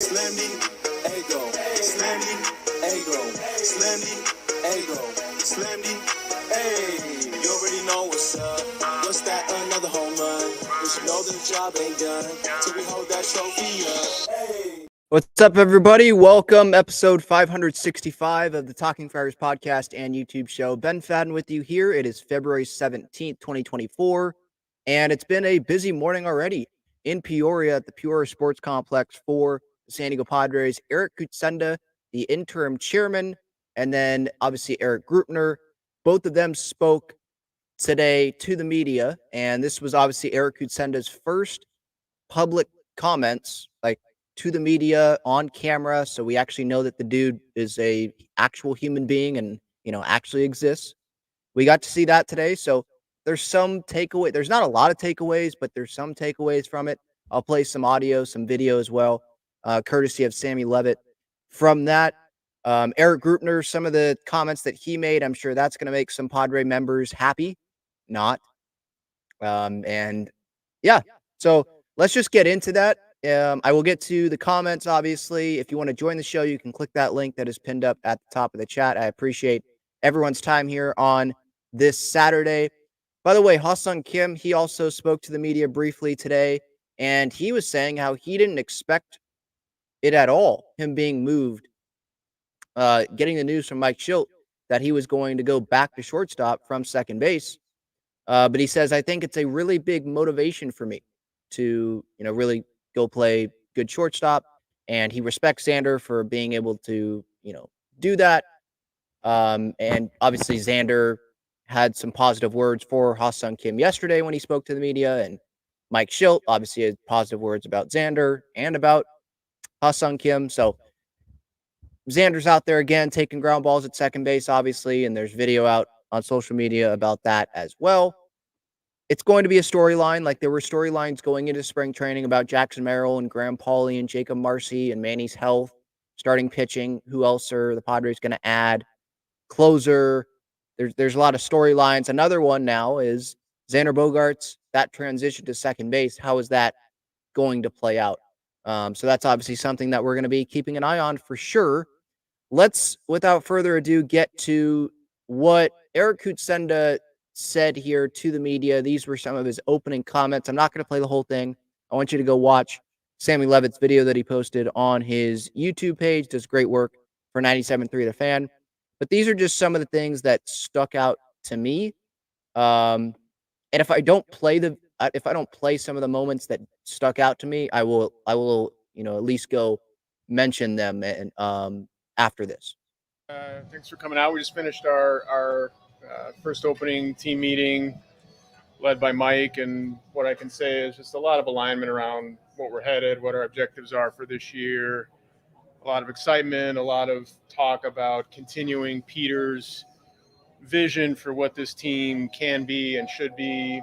Slendy, ego, Slendy, ego, Slendy, ego, Slendy, hey, you already know what's up. What's that? Another home run. You should know the job ain't done till we hold that trophy up. Hey. What's up, everybody? Welcome, episode 565 of the Talking Friars podcast and YouTube show. Ben Fadden with you here. It is February 17th, 2024, and it's been a busy morning already in Peoria at the Peoria Sports Complex for the San Diego Padres. Eric Kutsenda, the interim chairman, and then obviously Eric Grupner. Both of them spoke today to the media, and this was obviously Eric Kutsenda's first public comments, like to the media on camera, so we actually know that the dude is a actual human being and actually exists. We got to see that today, so there's some takeaway. There's not a lot of takeaways, but there's some takeaways from it. I'll play some audio, some video as well, courtesy of Sammy Levitt. From that, Eric Grupner, some of the comments that he made, I'm sure that's going to make some Padre members happy. Not, and yeah, so let's just get into that. I will get to the comments, obviously. If you want to join the show, you can click that link that is pinned up at the top of the chat. I appreciate everyone's time here on this Saturday. By the way, Ha-Seong Kim, he also spoke to the media briefly today, and he was saying how he didn't expect it at all, him being moved, getting the news from Mike Schilt that he was going to go back to shortstop from second base. But he says, I think it's a really big motivation for me to, really go play good shortstop. And he respects Xander for being able to, do that. And obviously Xander had some positive words for Ha-Seong Kim yesterday when he spoke to the media, and Mike Schilt obviously had positive words about Xander and about Ha-Seong Kim. So Xander's out there again taking ground balls at second base, obviously, and there's video out on social media about that as well. It's going to be a storyline, like there were storylines going into spring training about Jackson Merrill and Graham Pauley and Jacob Marcy and Manny's health, starting pitching. Who else are the Padres going to add? Closer. There's a lot of storylines. Another one now is Xander Bogaerts, that transition to second base. How is that going to play out? So that's obviously something that we're going to be keeping an eye on for sure. Let's, without further ado, get to what Eric Kutsenda said here to the media. These were some of his opening comments. I'm not going to play the whole thing. I want you to go watch Sammy Levitt's video that he posted on his YouTube page. Does great work for 97.3 The Fan. But these are just some of the things that stuck out to me. And if I don't play some of the moments that stuck out to me, I will at least go mention them and after this. Thanks for coming out. We just finished our first opening team meeting led by Mike, and what I can say is just a lot of alignment around what we're headed, what our objectives are for this year, a lot of excitement, a lot of talk about continuing Peter's vision for what this team can be and should be,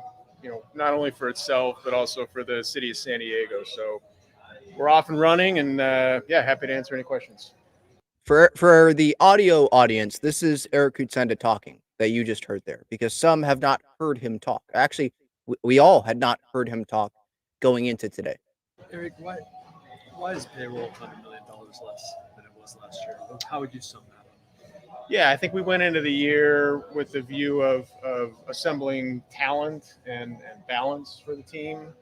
not only for itself, but also for the city of San Diego. So we're off and running, and happy to answer any questions. For the audio audience, this is Eric Kutsenda talking that you just heard there, because some have not heard him talk. Actually, we all had not heard him talk going into today. Eric, why is payroll $100 million less than it was last year? How would you sum that up? Yeah, I think we went into the year with the view of assembling talent and balance for the team.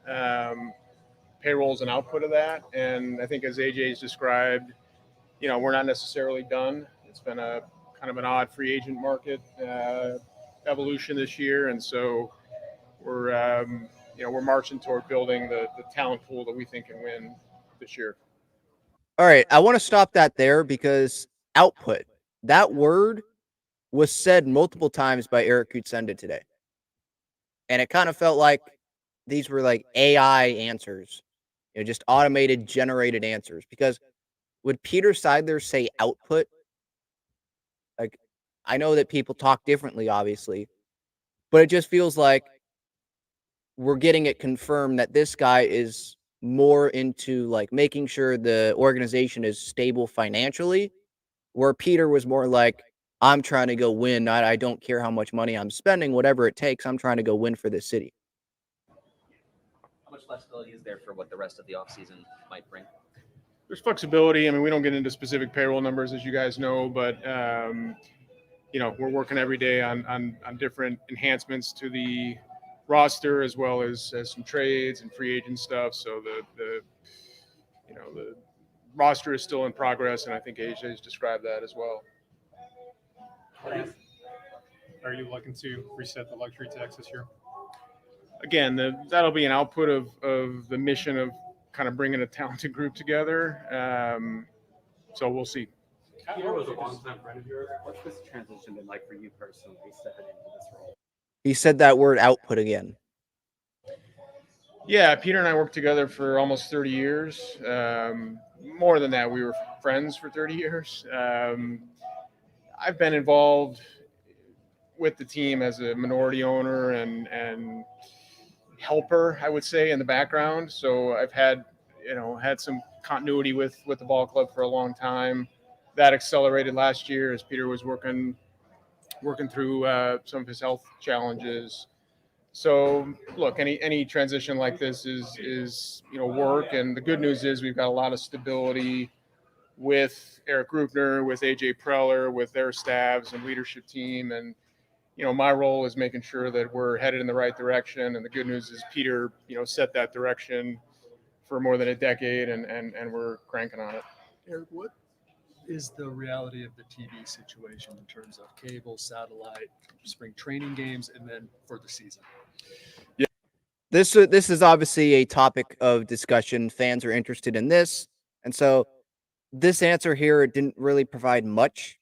Payroll is an output of that, and I think as AJ's described, we're not necessarily done. It's been a kind of an odd free agent market evolution this year, and so we're marching toward building the talent pool that we think can win this year. All right, I want to stop that there, because output, that word was said multiple times by Eric Kutsenda today, and it kind of felt like these were like AI answers, just automated generated answers. Because would Peter Seidler say output? Like, I know that people talk differently, obviously, but it just feels like we're getting it confirmed that this guy is more into like making sure the organization is stable financially, where Peter was more like, I'm trying to go win. I don't care how much money I'm spending, whatever it takes. I'm trying to go win for this city. How much flexibility is there for what the rest of the offseason might bring? there's flexibility. I mean, we don't get into specific payroll numbers, as you guys know, but we're working every day on different enhancements to the roster, as well as some trades and free agent stuff. So the roster is still in progress, and I think AJ's described that as well. Are you looking to reset the luxury tax this year? Again, that'll be an output of the mission of kind of bringing a talented group together. So we'll see. Peter was a long-time friend of yours. What's this transition been like for you personally, stepping into this role? He said that word output again. Yeah, Peter and I worked together for almost 30 years. More than that, we were friends for 30 years. I've been involved with the team as a minority owner and helper, I would say, in the background. So I've had some continuity with the ball club for a long time. That accelerated last year as Peter was working through some of his health challenges. So look, any transition like this is work, and the good news is we've got a lot of stability with Eric Grupner, with AJ Preller, with their staffs and leadership team, and my role is making sure that we're headed in the right direction. And the good news is Peter set that direction for more than a decade, and we're cranking on it. Eric, what is the reality of the TV situation in terms of cable, satellite, spring training games, and then for the season? Yeah, this is obviously a topic of discussion. Fans are interested in this, and so this answer here didn't really provide much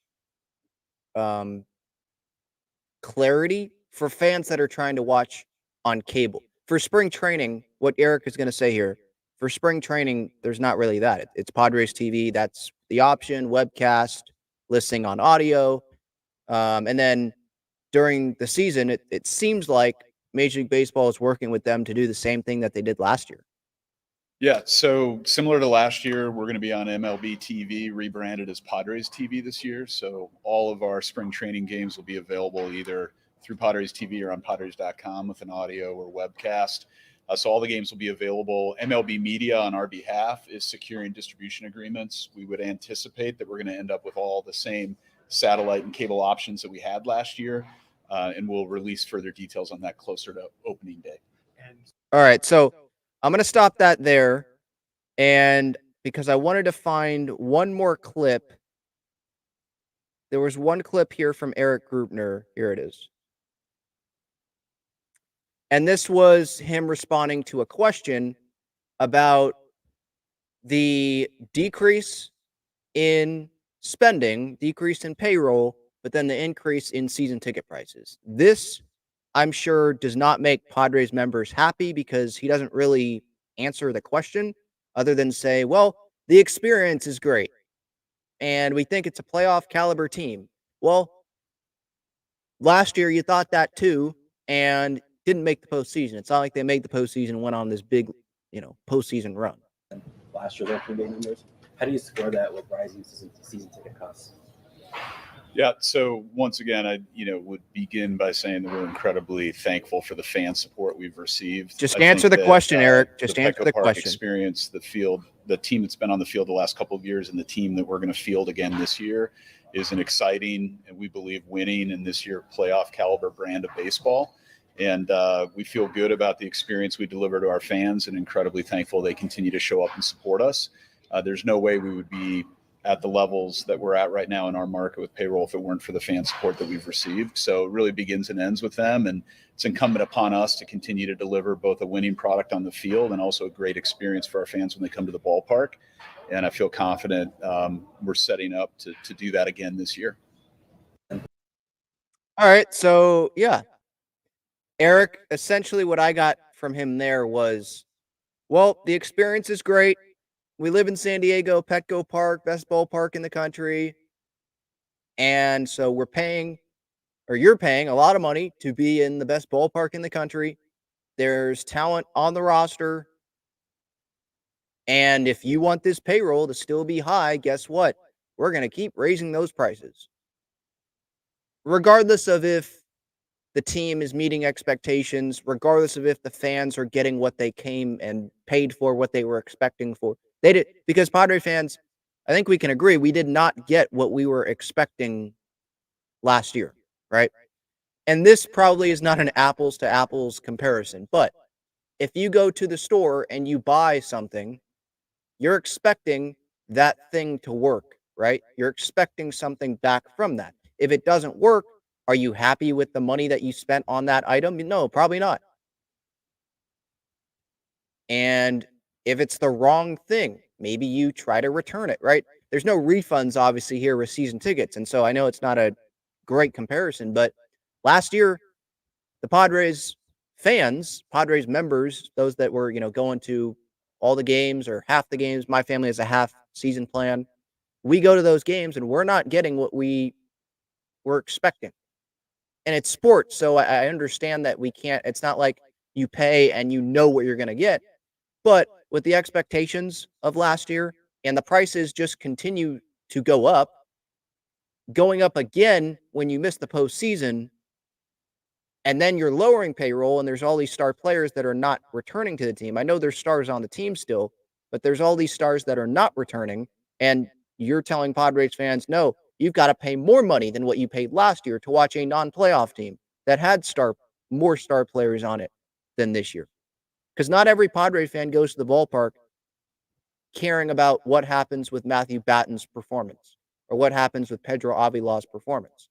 clarity for fans that are trying to watch on cable. For spring training, what Eric is going to say here, for spring training, there's not really that. It's Padres TV. That's the option, webcast, listening on audio. And then during the season, it seems like Major League Baseball is working with them to do the same thing that they did last year. Yeah, so similar to last year, we're going to be on MLB TV, rebranded as Padres TV this year. So all of our spring training games will be available either through Padres TV or on Padres.com with an audio or webcast. So all the games will be available. MLB Media on our behalf is securing distribution agreements. We would anticipate that we're going to end up with all the same satellite and cable options that we had last year, and we'll release further details on that closer to opening day. All right, so I'm going to stop that there, and because I wanted to find one more clip. There was one clip here from Eric Grupner. Here it is. And this was him responding to a question about the decrease in spending, decrease in payroll, but then the increase in season ticket prices. This, I'm sure, does not make Padres members happy because he doesn't really answer the question other than say, well, the experience is great and we think it's a playoff caliber team. Well, last year you thought that too and didn't make the postseason. It's not like they made the postseason and went on this big, postseason run. Last year, their big numbers. How do you square that with rising season ticket costs? Yeah, so once again, I would begin by saying that we're incredibly thankful for the fan support we've received. Just answer the question, Eric. Just answer the question. Experience, the field, the team that's been on the field the last couple of years, and the team that we're going to field again this year is an exciting and we believe winning in this year playoff caliber brand of baseball. And we feel good about the experience we deliver to our fans, and incredibly thankful they continue to show up and support us. There's no way we would be at the levels that we're at right now in our market with payroll if it weren't for the fan support that we've received. So it really begins and ends with them, and it's incumbent upon us to continue to deliver both a winning product on the field and also a great experience for our fans when they come to the ballpark. And I feel confident we're setting up to do that again this year. All right, so yeah, Eric, essentially what I got from him there was, well, the experience is great. We live in San Diego, Petco Park, best ballpark in the country. And so you're paying a lot of money to be in the best ballpark in the country. There's talent on the roster. And if you want this payroll to still be high, guess what? We're going to keep raising those prices. Regardless of if the team is meeting expectations, regardless of if the fans are getting what they came and paid for, what they were expecting for. They did, because Padre fans, I think we can agree, we did not get what we were expecting last year, right? And this probably is not an apples to apples comparison, but if you go to the store and you buy something, you're expecting that thing to work, right? You're expecting something back from that. If it doesn't work, are you happy with the money that you spent on that item? No, probably not. And if it's the wrong thing, maybe you try to return it, right? There's no refunds, obviously, here with season tickets. And so I know it's not a great comparison, but last year, the Padres fans, Padres members, those that were, going to all the games or half the games, my family has a half season plan. We go to those games and we're not getting what we were expecting. And it's sports. So I understand that we can't, it's not like you pay and you know what you're going to get. But with the expectations of last year and the prices just continue to go up, going up again when you miss the postseason, and then you're lowering payroll and there's all these star players that are not returning to the team. I know there's stars on the team still, but there's all these stars that are not returning. And you're telling Padres fans, no, you've got to pay more money than what you paid last year to watch a non-playoff team that had more star players on it than this year. Because not every Padres fan goes to the ballpark caring about what happens with Matthew Batten's performance or what happens with Pedro Avila's performance,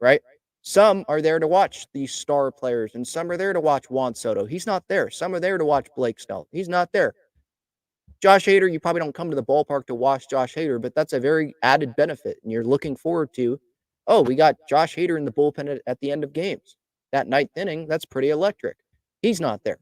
right? Some are there to watch these star players, and some are there to watch Juan Soto. He's not there. Some are there to watch Blake Snell. He's not there. Josh Hader, you probably don't come to the ballpark to watch Josh Hader, but that's a very added benefit, and you're looking forward to, oh, we got Josh Hader in the bullpen at the end of games. That ninth inning, that's pretty electric. He's not there.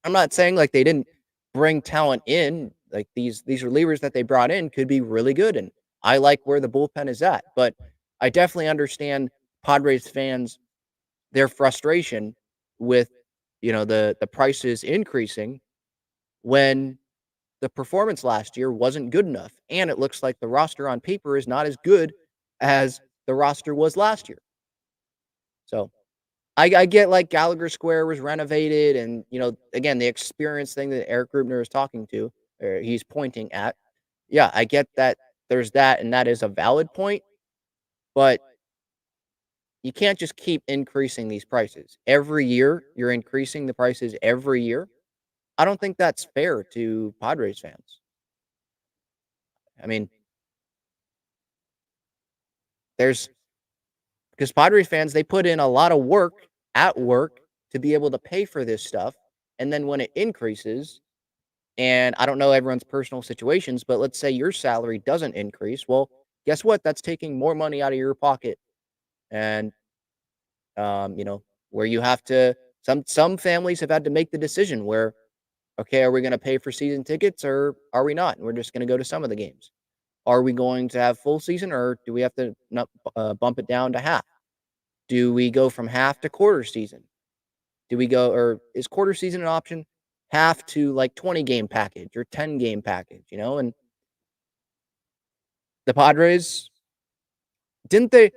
I'm not saying like they didn't bring talent in. Like these relievers that they brought in could be really good, and I like where the bullpen is at. But I definitely understand Padres fans, their frustration with the prices increasing when the performance last year wasn't good enough, and it looks like the roster on paper is not as good as the roster was last year. So I get like Gallagher Square was renovated, and again the experience thing that Eric Grubner is talking to, or he's pointing at. Yeah, I get that. There's that, and that is a valid point, but you can't just keep increasing these prices every year. You're increasing the prices every year. I don't think that's fair to Padres fans. I mean, because Padres fans, they put in a lot of work at work to be able to pay for this stuff. And then when it increases, and I don't know everyone's personal situations, but let's say your salary doesn't increase. Well, guess what? That's taking more money out of your pocket. And, where you have to, some families have had to make the decision where, okay, are we going to pay for season tickets or are we not? And we're just going to go to some of the games. Are we going to have full season, or do we have to bump it down to half? Do we go from half to quarter season? Do we go, or is quarter season an option? Half to like 20 game package or 10 game package, and the Padres, didn't they?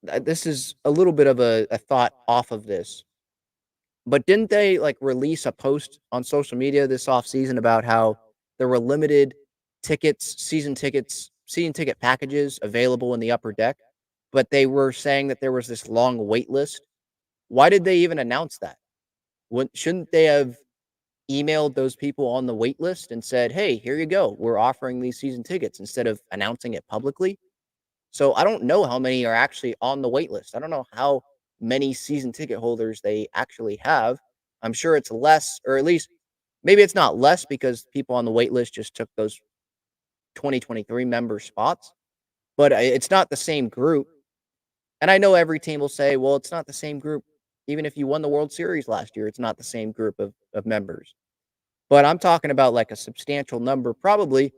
This is a little bit of a thought off of this, but didn't they like release a post on social media this offseason about how there were limited season ticket packages available in the upper deck, but they were saying that there was this long wait list? Why did they even announce that? Shouldn't they have emailed those people on the wait list and said, hey, here you go, we're offering these season tickets, instead of announcing it publicly? So I don't know how many are actually on the wait list. I don't know how many season ticket holders they actually have. I'm sure it's less, or at least maybe it's not less because people on the wait list just took those 2023 member spots, but it's not the same group. And I know every team will say, well, it's not the same group. Even if you won the World Series last year, it's not the same group of members. But I'm talking about like a substantial number. Probably,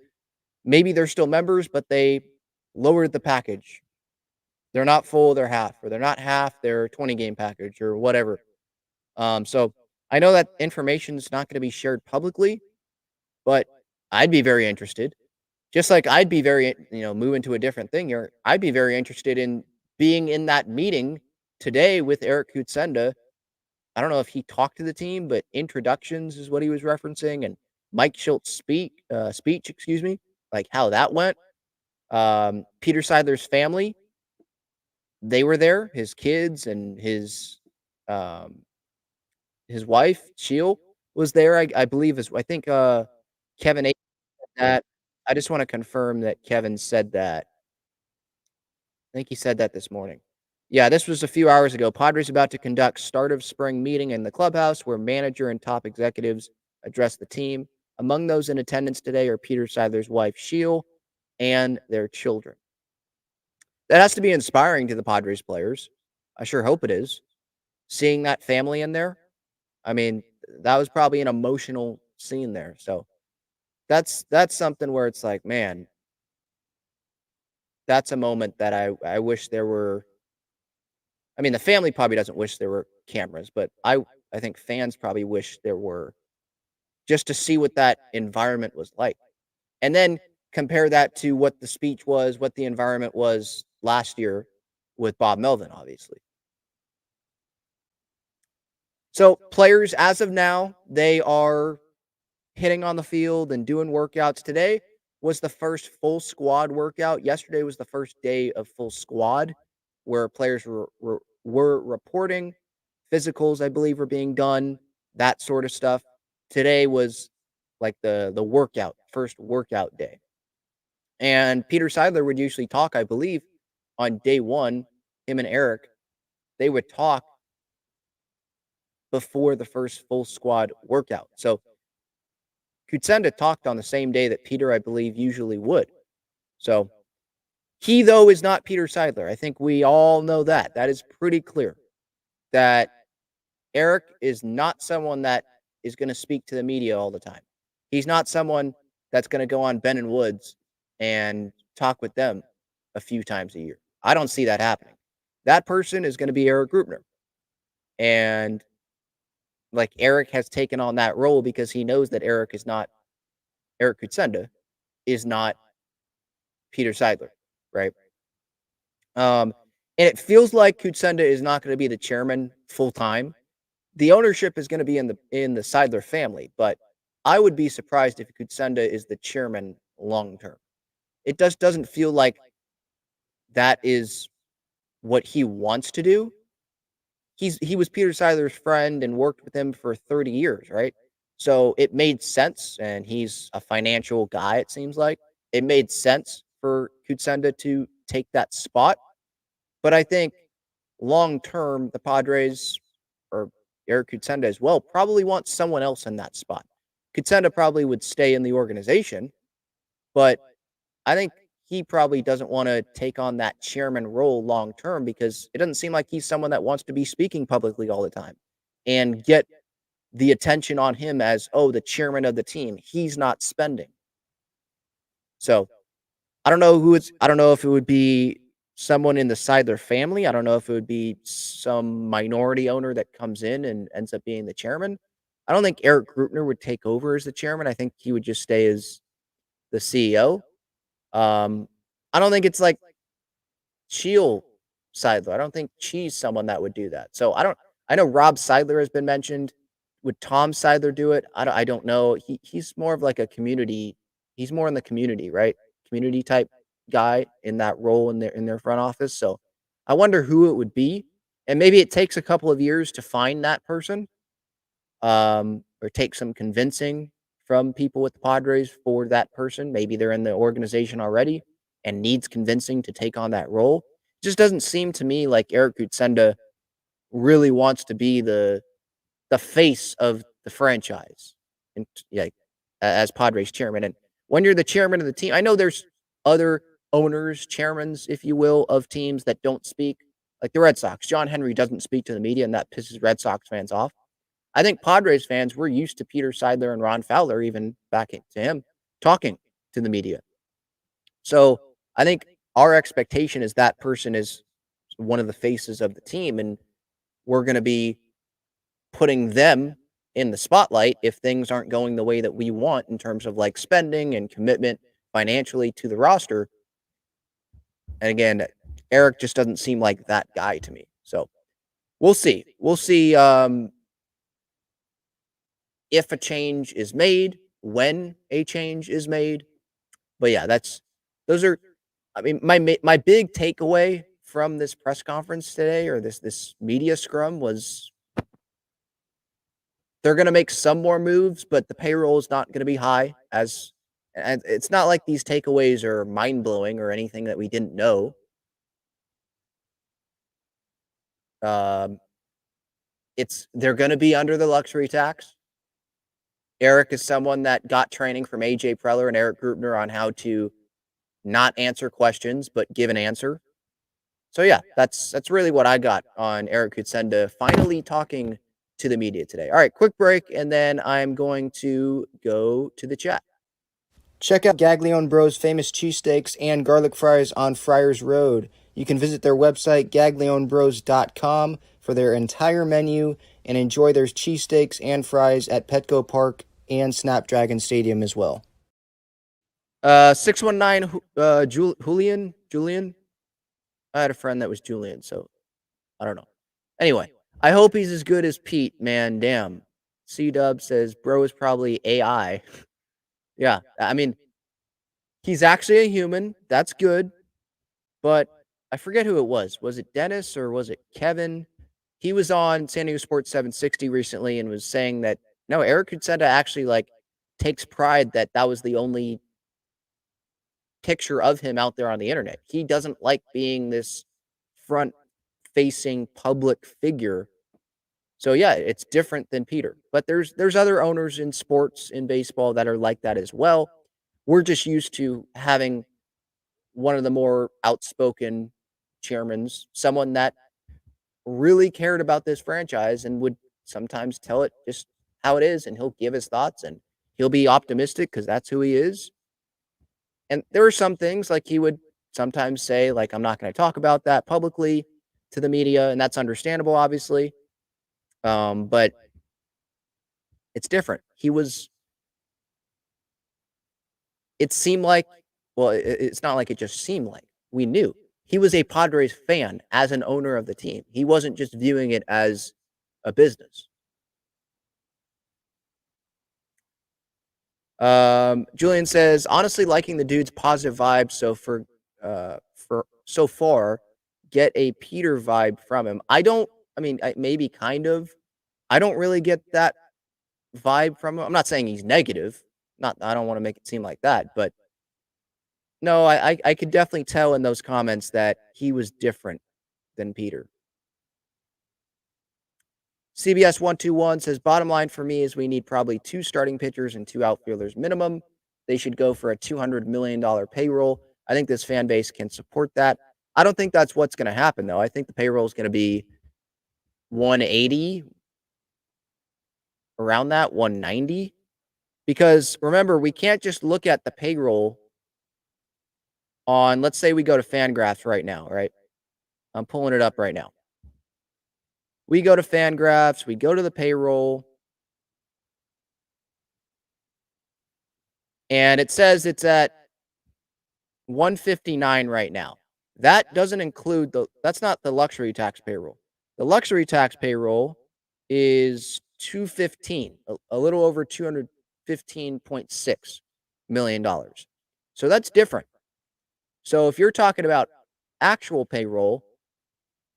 maybe they're still members, but they lowered the package. They're not full, they're half, or they're not half, they're 20 game package or whatever. So I know that information is not going to be shared publicly, but I'd be very interested. Just like I'd be very, moving to a different thing here. I'd be very interested in being in that meeting today with Eric Kutsenda. I don't know if he talked to the team, but introductions is what he was referencing, and Mike Schultz's speech, like how that went. Peter Seidler's family, they were there. His kids and his wife, Sheil, was there. I believe I think Kevin A said that. I just want to confirm that Kevin said that. I think he said that this morning. Yeah, this was a few hours ago. Padres about to conduct start of spring meeting in the clubhouse where manager and top executives address the team. Among those in attendance today are Peter Seidler's wife, Sheil, and their children. That has to be inspiring to the Padres players. I sure hope it is. Seeing that family in there, I mean, that was probably an emotional scene there. So that's something where it's like, man, that's a moment that I wish there were. I mean, the family probably doesn't wish there were cameras, but I think fans probably wish there were, just to see what that environment was like. And then compare that to what the speech was, what the environment was last year with Bob Melvin, obviously. So players, as of now, they are hitting on the field and doing workouts. Today was the first full squad workout. Yesterday was the first day of full squad where players were reporting. Physicals, I believe, were being done, that sort of stuff. Today was like the workout, first workout day. And Peter Seidler would usually talk, I believe, on day one, him and Eric, they would talk before the first full squad workout. So Kutsenda talked on the same day that Peter, I believe, usually would. So he, though, is not Peter Seidler. I think we all know that. That is pretty clear that Eric is not someone that is going to speak to the media all the time. He's not someone that's going to go on Ben and Woods and talk with them a few times a year. I don't see that happening. That person is going to be Eric Grubner. And like Eric has taken on that role because he knows that Eric Kutsenda is not Peter Seidler, right? And it feels like Kutsenda is not going to be the chairman full time. The ownership is going to be in the Seidler family, but I would be surprised if Kutsenda is the chairman long term. It just doesn't feel like that is what he wants to do. He was Peter Seidler's friend and worked with him for 30 years, right? So it made sense, and he's a financial guy, it seems like. It made sense for Kutsenda to take that spot. But I think long term, the Padres, or Eric Kutsenda as well, probably wants someone else in that spot. Kutsenda probably would stay in the organization, but I think he probably doesn't want to take on that chairman role long term because it doesn't seem like he's someone that wants to be speaking publicly all the time and get the attention on him as, oh, the chairman of the team. He's not spending. So I don't know if it would be someone in the Seidler family. I don't know if it would be some minority owner that comes in and ends up being the chairman. I don't think Eric Grubner would take over as the chairman. I think he would just stay as the CEO. I don't think it's like Sheil Seidler. I don't think she's someone that would do that. So I know Rob Seidler has been mentioned. Would Tom Seidler do it? I don't know. He's more of like a community. He's more in the community, right? Community type guy in that role in their front office. So I wonder who it would be. And maybe it takes a couple of years to find that person. Or take some convincing from people with the Padres for that person. Maybe they're in the organization already and needs convincing to take on that role. It just doesn't seem to me like Eric Kutsenda really wants to be the face of the franchise, and as Padres chairman. And when you're the chairman of the team, I know there's other owners, chairmans, if you will, of teams that don't speak, like the Red Sox. John Henry doesn't speak to the media, and that pisses Red Sox fans off. I think Padres fans were used to Peter Seidler and Ron Fowler, even back to him, talking to the media. So I think our expectation is that person is one of the faces of the team, and we're going to be putting them in the spotlight if things aren't going the way that we want in terms of like spending and commitment financially to the roster. And again, Eric just doesn't seem like that guy to me. So we'll see. We'll see if a change is made. when a change is made. But yeah, those are. I mean, my big takeaway from this press conference today, or this media scrum, was they're going to make some more moves, but the payroll is not going to be high. And it's not like these takeaways are mind blowing or anything that we didn't know. Um, they're going to be under the luxury tax. Eric is someone that got training from AJ Preller and Eric Grubner on how to not answer questions but give an answer. So yeah, that's really what I got on Eric Kutsenda finally talking to the media today. All right, quick break, and then I'm going to go to the chat. Check out Gaglione Bros' famous cheesesteaks and garlic fries on Friars Road. You can visit their website, gaglionebros.com, for their entire menu and enjoy their cheesesteaks and fries at Petco Park and Snapdragon Stadium as well. 619 Julian. I had a friend that was Julian, so I don't know. Anyway, I hope he's as good as Pete, man. Damn. C-Dub says, bro is probably AI. Yeah, I mean, he's actually a human. That's good. But I forget who it was. Was it Dennis or was it Kevin? He was on San Diego Sports 760 recently and was saying that, no, Eric Kutsenda actually, takes pride that was the only picture of him out there on the internet. He doesn't like being this front-facing public figure. So yeah, it's different than Peter. But there's other owners in sports, in baseball, that are like that as well. We're just used to having one of the more outspoken chairmans, someone that really cared about this franchise and would sometimes tell it just how it is, and he'll give his thoughts and he'll be optimistic because that's who he is. And there are some things like he would sometimes say, like, I'm not going to talk about that publicly to the media, and that's understandable, obviously. But it's different. It seemed like, well, it's not like it just seemed like. We knew. He was a Padres fan as an owner of the team. He wasn't just viewing it as a business. Julian says, honestly, liking the dude's positive vibe. So for so far, get a Peter vibe from him. Maybe kind of. I don't really get that vibe from him. I'm not saying he's negative. I don't want to make it seem like that, but no, I could definitely tell in those comments that he was different than Peter. CBS 121 says, bottom line for me is we need probably 2 starting pitchers and 2 outfielders minimum. They should go for a $200 million payroll. I think this fan base can support that. I don't think that's what's going to happen, though. I think the payroll is going to be 180, around that, 190. Because remember, we can't just look at the payroll on, let's say we go to Fangraphs right now, right? I'm pulling it up right now. We go to Fangraphs, we go to the payroll, and it says it's at 159 right now. That doesn't include that's not the luxury tax payroll. The luxury tax payroll is 215, a little over $215.6 million. So that's different. So if you're talking about actual payroll,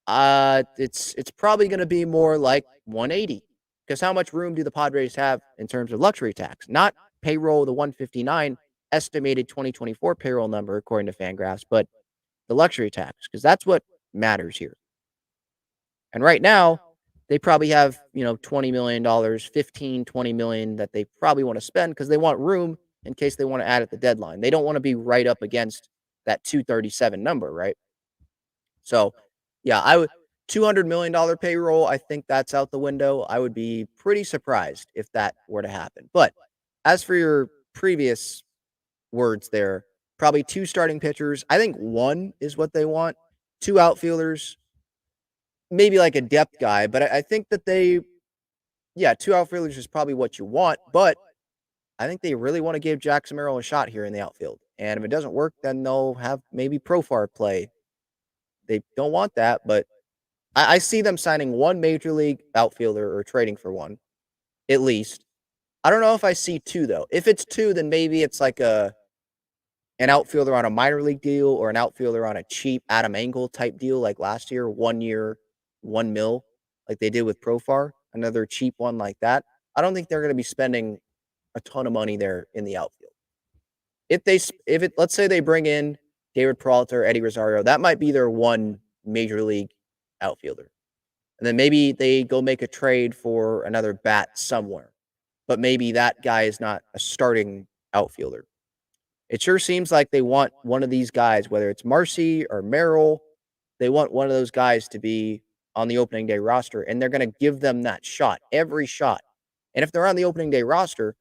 it's probably going to be more like 180, because how much room do the Padres have in terms of luxury tax? Not payroll, the 159 estimated 2024 payroll number according to Fangraphs, but the luxury tax, because that's what matters here. And right now, they probably have, $20 million, 15, 20 million that they probably want to spend because they want room in case they want to add at the deadline. They don't want to be right up against that 237 number, right? So, yeah, $200 million payroll, I think that's out the window. I would be pretty surprised if that were to happen. But as for your previous words there, probably 2 starting pitchers. I think 1 is what they want. 2 outfielders, maybe like a depth guy, but I think that 2 outfielders is probably what you want, but I think they really want to give Jackson Merrill a shot here in the outfield. And if it doesn't work, then they'll have maybe Profar play. They don't want that, but I see them signing 1 major league outfielder or trading for 1, at least. I don't know if I see 2 though. If it's 2, then maybe it's like an outfielder on a minor league deal or an outfielder on a cheap Adam Engel type deal like last year, 1 year, $1 million, like they did with Profar, another cheap one like that. I don't think they're going to be spending a ton of money there in the outfield. Let's say they bring in David Peralta or Eddie Rosario, that might be their one major league outfielder. And then maybe they go make a trade for another bat somewhere. But maybe that guy is not a starting outfielder. It sure seems like they want one of these guys, whether it's Marcy or Merrill, they want one of those guys to be on the opening day roster, and they're going to give them that shot, every shot. And if they're on the opening day roster,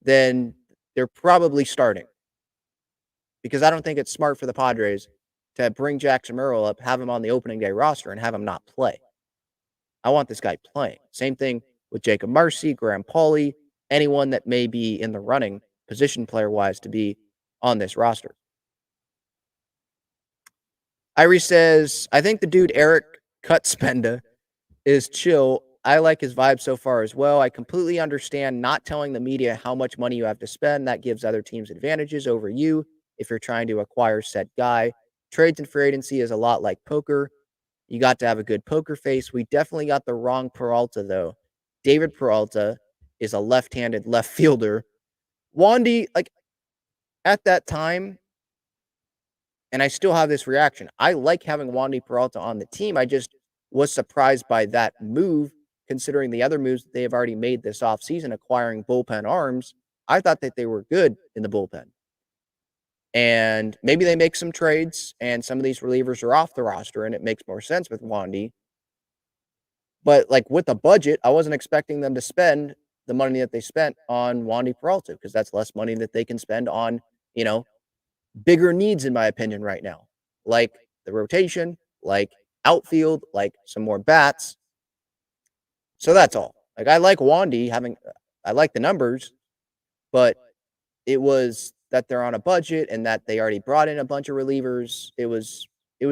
then they're probably starting. Because I don't think it's smart for the Padres to bring Jackson Merrill up, have him on the opening day roster, and have him not play. I want this guy playing. Same thing with Jacob Marcy, Graham Pauley, anyone that may be in the running, position player-wise, to be on this roster. Irie says, I think the dude Eric Kutsenda is chill. I like his vibe so far as well. I completely understand not telling the media how much money you have to spend. That gives other teams advantages over you if you're trying to acquire said guy. Trades and free agency is a lot like poker. You got to have a good poker face. We definitely got the wrong Peralta, though. David Peralta is a left-handed left fielder. Wandy, like, at that time, and I still have this reaction, I like having Wandy Peralta on the team. I just was surprised by that move, considering the other moves that they have already made this offseason, acquiring bullpen arms. I thought that they were good in the bullpen. And maybe they make some trades, and some of these relievers are off the roster, and it makes more sense with Wandy. But, like, with the budget, I wasn't expecting them to spend the money that they spent on Wandy Peralta, because that's less money that they can spend on, bigger needs, in my opinion, right now. Like the rotation, like outfield, like some more bats. So that's all. Like, I like Wandy I like the numbers, but it was that they're on a budget and that they already brought in a bunch of relievers. It was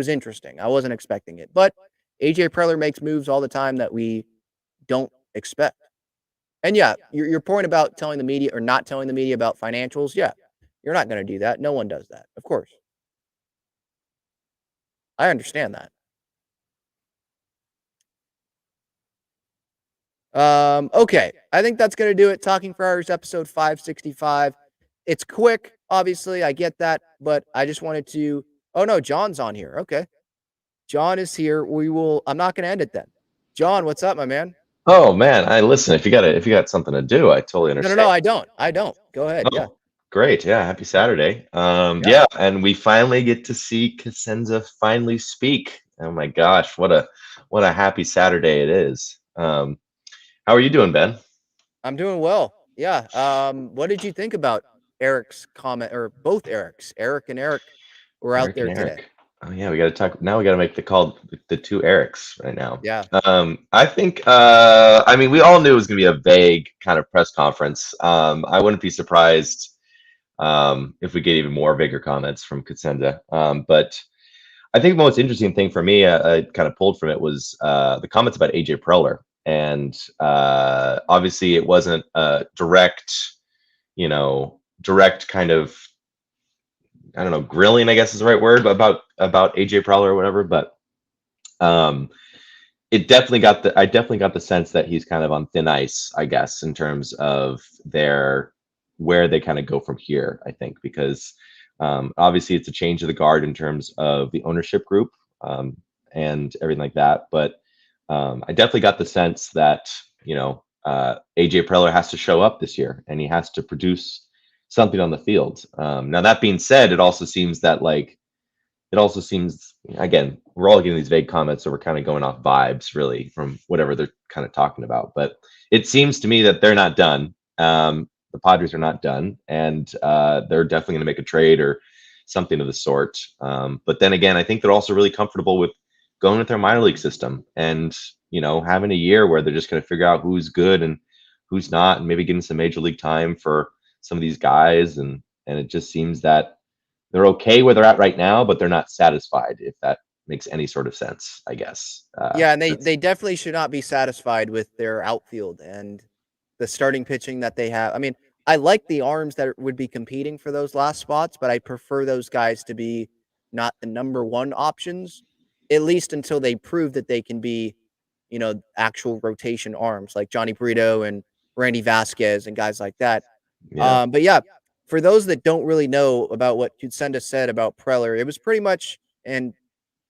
interesting. I wasn't expecting it. But AJ Preller makes moves all the time that we don't expect. And yeah, your point about telling the media or not telling the media about financials, yeah, you're not going to do that. No one does that, of course. I understand that. Okay, I think that's going to do it. Talking for Hours, episode 565. It's quick, obviously. I get that, but I just wanted to. Oh no, John's on here. Okay, John is here. I'm not going to end it then. John, what's up, my man? Oh man, I listen. If you got something to do, I totally understand. No, I don't. Go ahead. Oh, yeah. Great. Yeah. Happy Saturday. Yeah. Yeah, and we finally get to see Kutsenda finally speak. Oh my gosh, what a happy Saturday it is. How are you doing, Ben? I'm doing well. Yeah. What did you think about Eric's comment, or both Erics? Eric and Eric were out there today. Oh yeah, we got to talk now. We got to make the call, the two Erics right now. Yeah. I think. I mean, we all knew it was going to be a vague kind of press conference. I wouldn't be surprised if we get even more vigor comments from Kutsenda. But I think the most interesting thing for me, I kind of pulled from it, was the comments about AJ Preller. And obviously, it wasn't a direct kind of, I don't know, grilling, I guess is the right word, about AJ Preller or whatever. But I definitely got the sense that he's kind of on thin ice, I guess, in terms of where they kind of go from here, I think, because obviously it's a change of the guard in terms of the ownership group and everything like that. But I definitely got the sense that, AJ Preller has to show up this year and he has to produce something on the field. Now, that being said, it also seems, again, we're all getting these vague comments, so we're kind of going off vibes, really, from whatever they're kind of talking about. But it seems to me that they're not done. The Padres are not done, and they're definitely going to make a trade or something of the sort. But then again, I think they're also really comfortable with going with their minor league system and, having a year where they're just going to figure out who's good and who's not, and maybe getting some major league time for some of these guys. And it just seems that they're okay where they're at right now, but they're not satisfied, if that makes any sort of sense, I guess. Yeah, and they definitely should not be satisfied with their outfield. And the starting pitching that they have. I mean, I like the arms that would be competing for those last spots, but I prefer those guys to be not the number one options, at least until they prove that they can be, actual rotation arms like Johnny Brito and Randy Vasquez and guys like that. Yeah. But yeah, for those that don't really know about what Kutsenda said about Preller, it was pretty much, and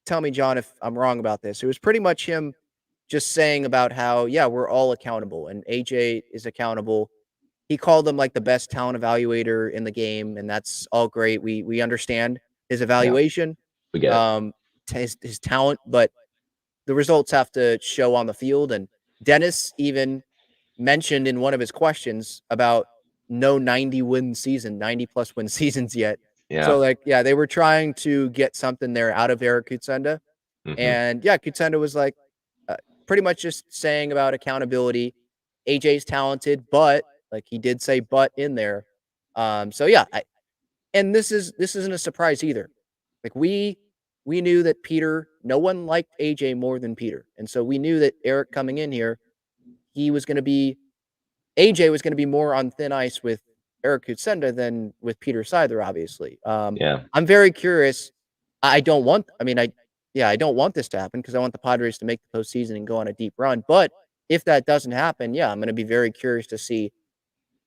tell me, John, if I'm wrong about this, it was pretty much him just saying about how, yeah, we're all accountable and AJ is accountable. He called him like the best talent evaluator in the game, and that's all great. We understand his evaluation, We get it. his talent, but the results have to show on the field. And Dennis even mentioned in one of his questions about no 90 plus win seasons yet. So, Yeah. like, yeah, they were trying to get something there out of Eric Kutsenda. Mhm. And yeah, Kutsenda was like pretty much just saying about accountability. AJ's talented, but like he did say but in there. So yeah, and this isn't a surprise either. Like we knew that no one liked AJ more than Peter. And so we knew that Eric coming in here, he was going to be AJ was going to be more on thin ice with Eric Kutsenda than with Peter Seidler, obviously. Yeah. I'm very curious. I don't want, I mean, I don't want this to happen because I want the Padres to make the postseason and go on a deep run. But if that doesn't happen, yeah, I'm going to be very curious to see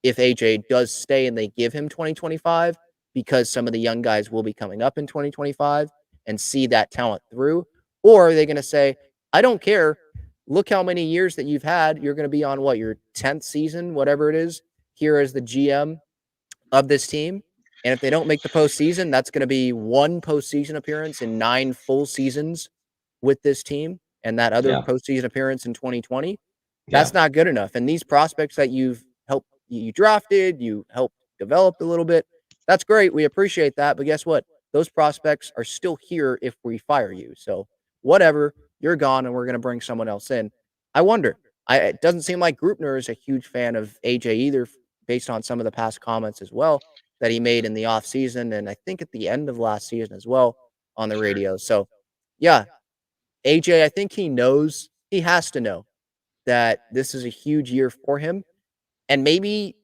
if AJ does stay and they give him 2025 because some of the young guys will be coming up in 2025 and see that talent through. Or are they going to say, I don't care. Look how many years that you've had. You're going to be on your 10th season, whatever it is, here as the GM of this team. And if they don't make the postseason, that's going to be one postseason appearance in 9 full seasons with this team. And that other Yeah. postseason appearance in 2020, Yeah. that's not good enough. And these prospects that you drafted, you helped develop a little bit, that's great. We appreciate that. But guess what? Those prospects are still here if we fire you. So whatever, you're gone and we're going to bring someone else in. I wonder. It doesn't seem like Grupner is a huge fan of AJ either, based on some of the past comments as well that he made in the offseason and I think at the end of last season as well on the radio. So, yeah, AJ, I think he has to know that this is a huge year for him. And maybe,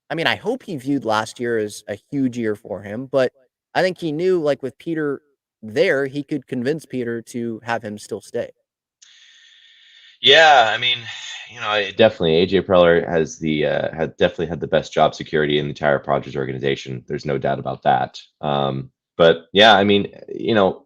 I mean, I hope he viewed last year as a huge year for him, but I think he knew, like with Peter there, he could convince Peter to have him still stay. Yeah, I mean, definitely AJ Preller had definitely had the best job security in the entire Padres organization. There's no doubt about that. But yeah, I mean, it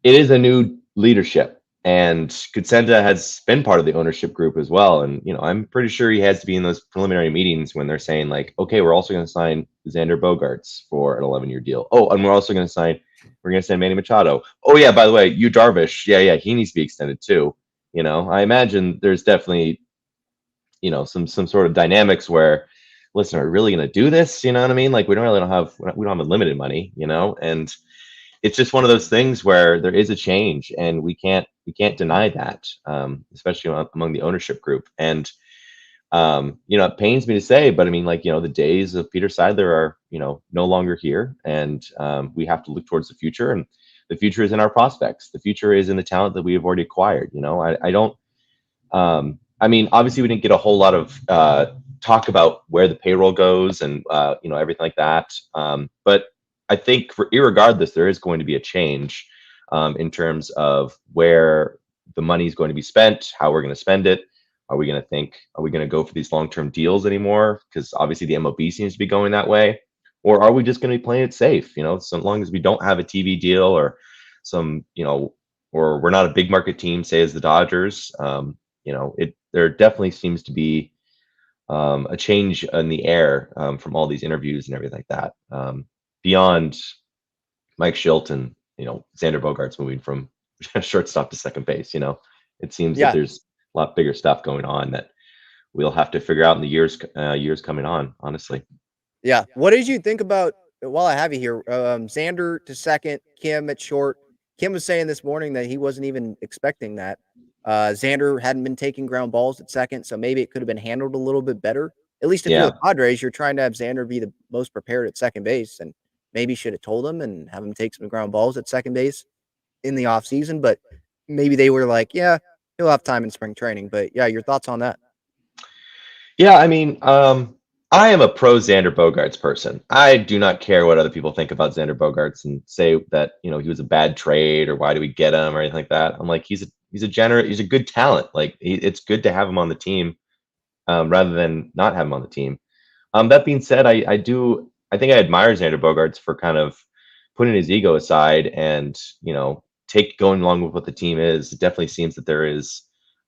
is a new leadership, and Kutsenda has been part of the ownership group as well. And I'm pretty sure he has to be in those preliminary meetings when they're saying like, okay, we're also going to sign Xander Bogaerts for an 11-year deal. Oh, and we're also going to send Manny Machado. Oh yeah, by the way, Yu Darvish, yeah, he needs to be extended too. I imagine there's definitely, some sort of dynamics where, listen, are we really going to do this? You know what I mean? Like we don't have unlimited money, and it's just one of those things where there is a change, and we can't deny that, especially among the ownership group. And it pains me to say, but I mean, like the days of Peter Seidler are no longer here, and we have to look towards the future. And the future is in our prospects. The future is in the talent that we have already acquired. I don't. I mean, obviously, we didn't get a whole lot of talk about where the payroll goes and everything like that. But I think irregardless, there is going to be a change in terms of where the money is going to be spent, how we're going to spend it. Are we going to go for these long-term deals anymore? Because obviously the MLB seems to be going that way. Or are we just going to be playing it safe? So long as we don't have a TV deal or or we're not a big market team, say as the Dodgers, there definitely seems to be a change in the air from all these interviews and everything like that. Beyond Mike Schilt and Xander Bogaerts moving from shortstop to second base, it seems that Yeah. there's a lot bigger stuff going on that we'll have to figure out in the years coming on. Honestly. Yeah. What did you think about, while I have you here, Xander to second, Kim at short? Kim was saying this morning that he wasn't even expecting that. Xander hadn't been taking ground balls at second, so maybe it could have been handled a little bit better. At least if you're Yeah. the Padres, you're trying to have Xander be the most prepared at second base, and maybe should have told him and have him take some ground balls at second base in the offseason. But maybe they were like, yeah, he'll have time in spring training. But yeah, your thoughts on that? Yeah, I mean, I am a pro Xander Bogaerts person. I do not care what other people think about Xander Bogaerts and say that, he was a bad trade or why do we get him or anything like that. I'm like, he's a good talent. Like it's good to have him on the team, rather than not have him on the team. That being said, I think I admire Xander Bogaerts for kind of putting his ego aside and, take going along with what the team is. It definitely seems that there is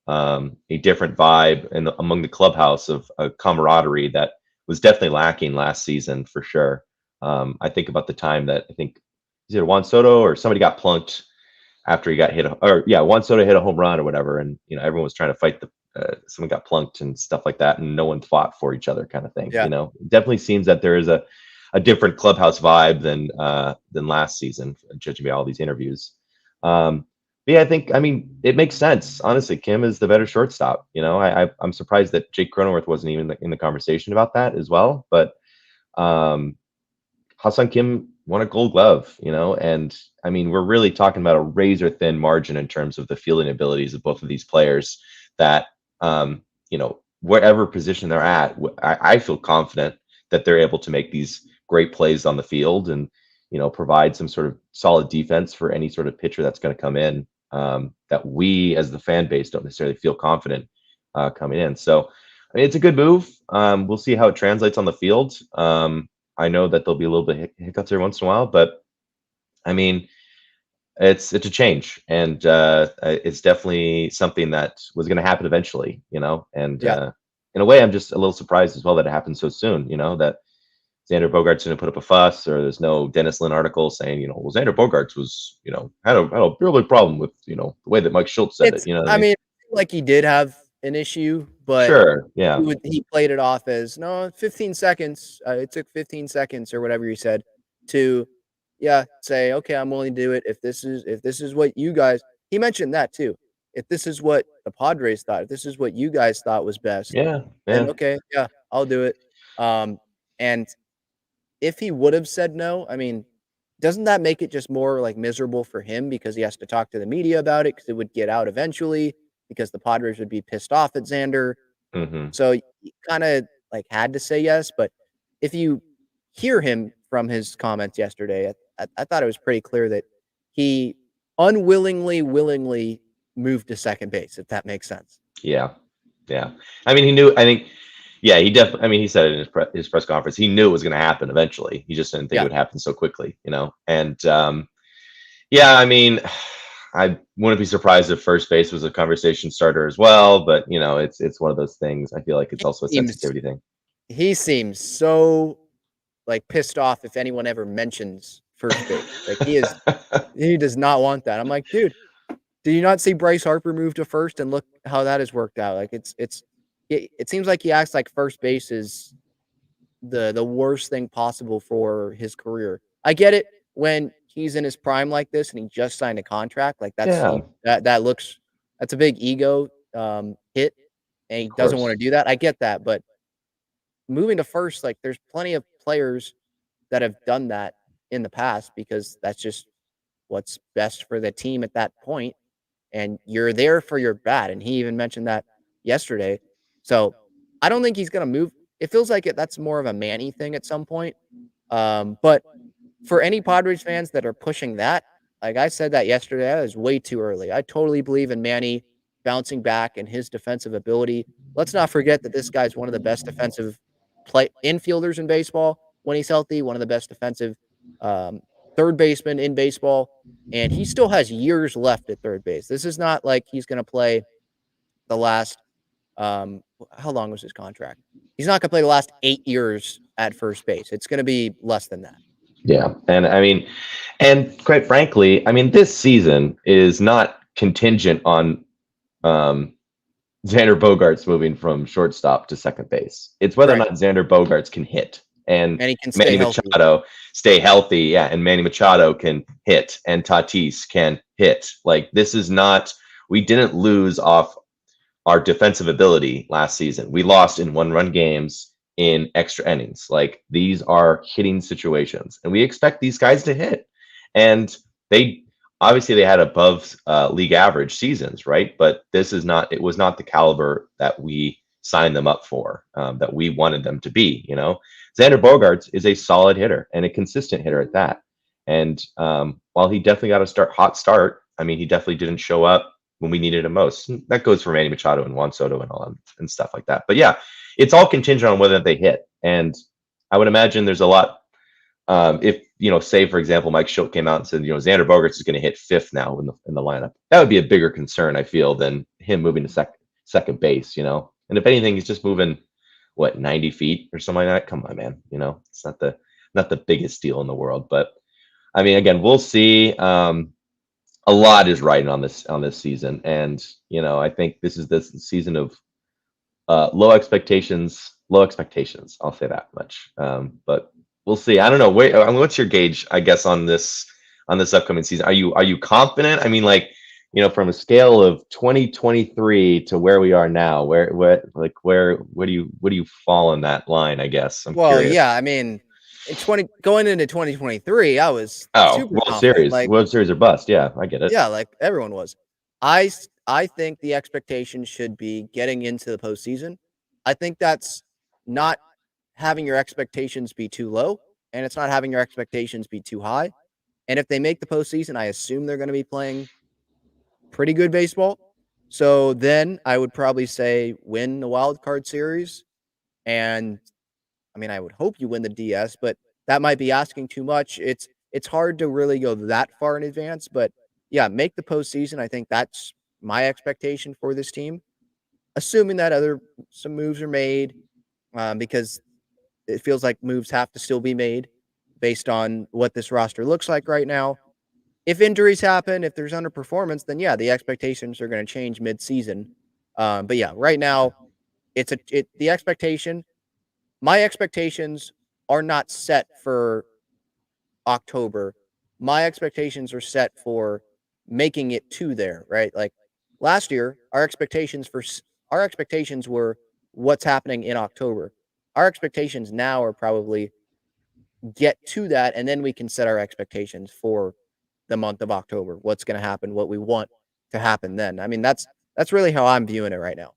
a different vibe among the clubhouse of a camaraderie that was definitely lacking last season for sure. I think about the time that I think is it Juan Soto or somebody got plunked after he got hit, or yeah, Juan Soto hit a home run or whatever, and everyone was trying to fight someone got plunked and stuff like that, and no one fought for each other, kind of thing. Yeah. It definitely seems that there is a different clubhouse vibe than last season, judging by all these interviews. But yeah, I mean, it makes sense. Honestly, Kim is the better shortstop. I'm surprised that Jake Cronenworth wasn't even in the conversation about that as well. But Ha-Seong Kim won a Gold Glove, and I mean, we're really talking about a razor thin margin in terms of the fielding abilities of both of these players. That whatever position they're at, I feel confident that they're able to make these great plays on the field and provide some sort of solid defense for any sort of pitcher that's going to come in, that we as the fan base don't necessarily feel confident coming in. So I mean, it's a good move. We'll see how it translates on the field. I know that there'll be a little bit hiccups every once in a while, but I mean, it's a change, and it's definitely something that was going to happen eventually, and Yeah. in a way, I'm just a little surprised as well that it happened so soon, that Xander Bogaerts didn't put up a fuss, or there's no Dennis Lin article saying, well, Xander Bogaerts was, had a real big problem with, the way that Mike Schultz said it, what I mean, like he did have an issue, but Sure, yeah, he played it off as no 15 seconds. It took 15 seconds or whatever you said to, say, okay, I'm willing to do it if this is what you guys. He mentioned that too. If this is what the Padres thought, if this is what you guys thought was best, yeah, then yeah, okay, yeah, I'll do it. And if he would have said no, I mean, doesn't that make it just more like miserable for him because he has to talk to the media about it because it would get out eventually because the Padres would be pissed off at Xander. hmm So he kind of like had to say yes. But if you hear him from his comments yesterday, I thought it was pretty clear that he willingly moved to second base, if that makes sense. yeah, yeah. I mean, he knew. I think, yeah, he definitely. I mean, he said it in his press conference. He knew it was going to happen eventually. He just didn't think it Yeah. would happen so quickly, And yeah, I mean, I wouldn't be surprised if first base was a conversation starter as well. But it's one of those things. I feel like it's also a Seems sensitivity thing. he seems so like pissed off if anyone ever mentions first base. Like he does not want that. I'm like, dude, do you not see Bryce Harper move to first and look how that has worked out? Like it seems like he acts like first base is the worst thing possible for his career. I get it when he's in his prime like this and he just signed a contract. Like Yeah, that's a big ego hit, and he of doesn't want course. to do that. I get that, but moving to first, like there's plenty of players that have done that in the past because that's just what's best for the team at that point, and you're there for your bat. And he even mentioned that yesterday. So I don't think he's gonna move. It feels like that's more of a Manny thing at some point. But for any Padres fans that are pushing that, like I said that yesterday, that is way too early. I totally believe in Manny bouncing back and his defensive ability. Let's not forget that this guy's one of the best defensive play infielders in baseball when he's healthy, one of the best defensive um, third baseman in baseball, and he still has years left at third base. This is not like he's going to play the last how long was his contract? He's not going to play the last 8 years at first base. It's going to be less than that. Yeah, and I mean, and quite frankly, I mean, this season is not contingent on Xander Bogaerts moving from shortstop to second base. It's whether or Right. not Xander Bogaerts can hit and And he can Manny stay healthy. Machado stay healthy. Yeah, and Manny Machado can hit and Tatis can hit. Like this is not. We didn't lose off our defensive ability last season. We lost in one-run games in extra innings. Like these are hitting situations, and we expect these guys to hit. And they obviously they had above league average seasons, right? But this is not. It was not the caliber that we signed them up for, that we wanted them to be. Xander Bogaerts is a solid hitter and a consistent hitter at that. And while he definitely got a hot start, I mean, he definitely didn't show up when we needed him most. And that goes for Manny Machado and Juan Soto and all and stuff like that. But yeah, it's all contingent on whether they hit. And I would imagine there's a lot. If say for example, Mike Schilt came out and said, Xander Bogaerts is going to hit fifth now in the lineup, that would be a bigger concern, I feel, than him moving to second base. And if anything, he's just moving 90 feet or something like that. Come on, man. It's not the biggest deal in the world. But I mean, again, we'll see. A lot is riding on this season, and I think this is the season of low expectations. I'll say that much. But we'll see. I don't know. Wait, what's your gauge, I guess, on this upcoming season? Are you confident? I mean, from a scale of 2023 to where we are now, where do you fall on that line? I guess I'm curious. Yeah, I mean, going into 2023, I was super World confident. Series, World Series or bust. Yeah, I get it. Yeah, like everyone was. I think the expectation should be getting into the postseason. I think that's not having your expectations be too low, and it's not having your expectations be too high. And if they make the postseason, I assume they're going to be playing pretty good baseball. So then I would probably say win the wild card series. And I mean, I would hope you win the DS, but that might be asking too much. It's hard to really go that far in advance, but yeah, make the postseason. I think that's my expectation for this team, assuming that some moves are made, because it feels like moves have to still be made based on what this roster looks like right now. If injuries happen, if there's underperformance, then yeah, the expectations are going to change mid-season. But yeah, right now, the expectation. My expectations are not set for October. My expectations are set for making it to there, right? Like last year, our expectations were what's happening in October. Our expectations now are probably get to that, and then we can set our expectations for the month of October. What's going to happen? What we want to happen then? I mean, that's really how I'm viewing it right now.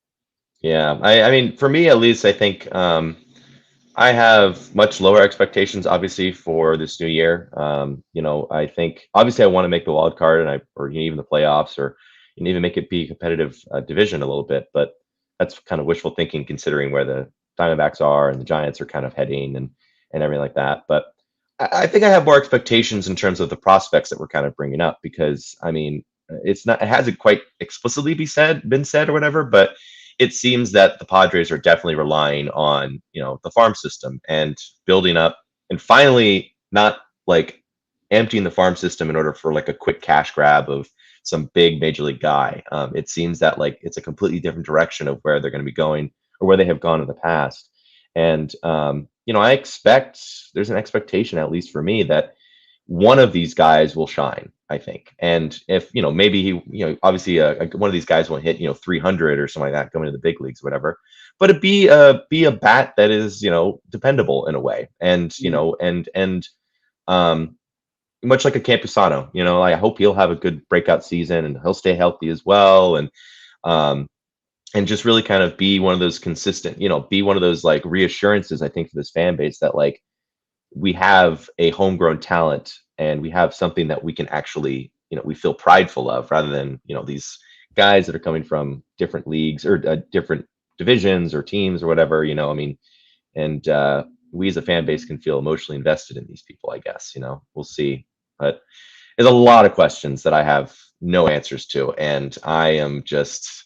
Yeah, I mean, for me at least, I think I have much lower expectations, obviously, for this new year. I think obviously I want to make the wild card or even the playoffs, or even make it be a competitive division a little bit. But that's kind of wishful thinking, considering where the Diamondbacks are and the Giants are kind of heading and everything like that. But I think I have more expectations in terms of the prospects that we're kind of bringing up, because I mean, it hasn't quite explicitly been said or whatever, but it seems that the Padres are definitely relying on, the farm system and building up, and finally not like emptying the farm system in order for like a quick cash grab of some big major league guy. It seems that like it's a completely different direction of where they're going to be going, or where they have gone in the past. And I expect there's an expectation, at least for me, that one of these guys will shine, I think. And if, maybe he, obviously one of these guys won't hit, 300 or something like that going to the big leagues, whatever, but it be a bat that is, dependable in a way. And, much like a Campusano, I hope he'll have a good breakout season and he'll stay healthy as well. And just really kind of be one of those consistent, be one of those like reassurances, I think, for this fan base, that like we have a homegrown talent and we have something that we can actually, we feel prideful of, rather than, these guys that are coming from different leagues or different divisions or teams or whatever, I mean, and we as a fan base can feel emotionally invested in these people, I guess. We'll see. But there's a lot of questions that I have no answers to, and I am just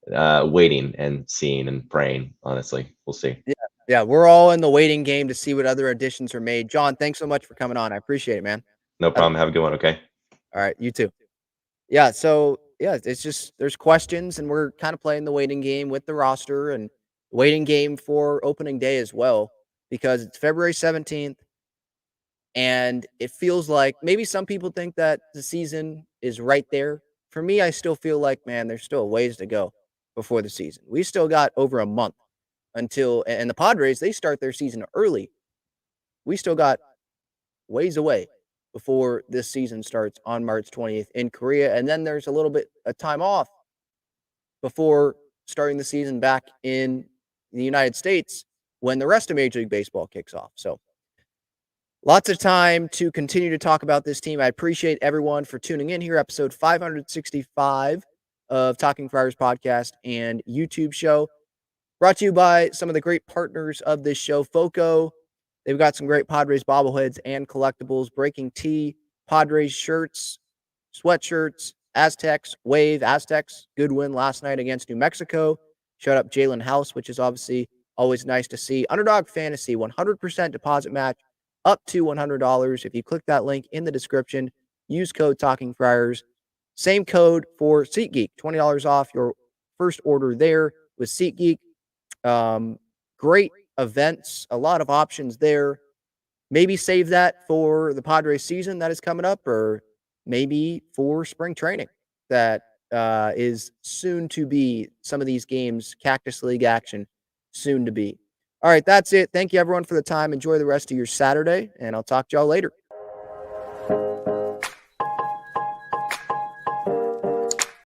waiting and seeing and praying. Honestly, we'll see. Yeah, we're all in the waiting game to see what other additions are made. John, thanks so much for coming on. I appreciate it, man. No problem. Have a good one. Okay. All right, you too. Yeah, so yeah, it's just there's questions, and we're kind of playing the waiting game with the roster, and waiting game for opening day as well, because it's February 17th. And it feels like maybe some people think that the season is right there. For me, I still feel like, man, there's still a ways to go before the season. We still got over a month and the Padres, they start their season early. We still got ways away before this season starts on March 20th in Korea. And then there's a little bit of time off before starting the season back in in the United States when the rest of Major League Baseball kicks off. So lots of time to continue to talk about this team. I appreciate everyone for tuning in here. Episode 565 of Talking Friars podcast and YouTube show. Brought to you by some of the great partners of this show. FOCO, they've got some great Padres bobbleheads and collectibles. Breaking Tea, Padres shirts, sweatshirts, Aztecs, Wave, Aztecs. Good win last night against New Mexico. Shut up Jalen House, which is obviously always nice to see. Underdog Fantasy, 100% deposit match up to $100. If you click that link in the description, use code Talking Friars. Same code for SeatGeek, $20 off your first order there with SeatGeek. Great events, a lot of options there. Maybe save that for the Padres season that is coming up, or maybe for spring training that is soon to be. Some of these games, Cactus League action, soon to be. All right, that's it. Thank you, everyone, for the time. Enjoy the rest of your Saturday, and I'll talk to y'all later.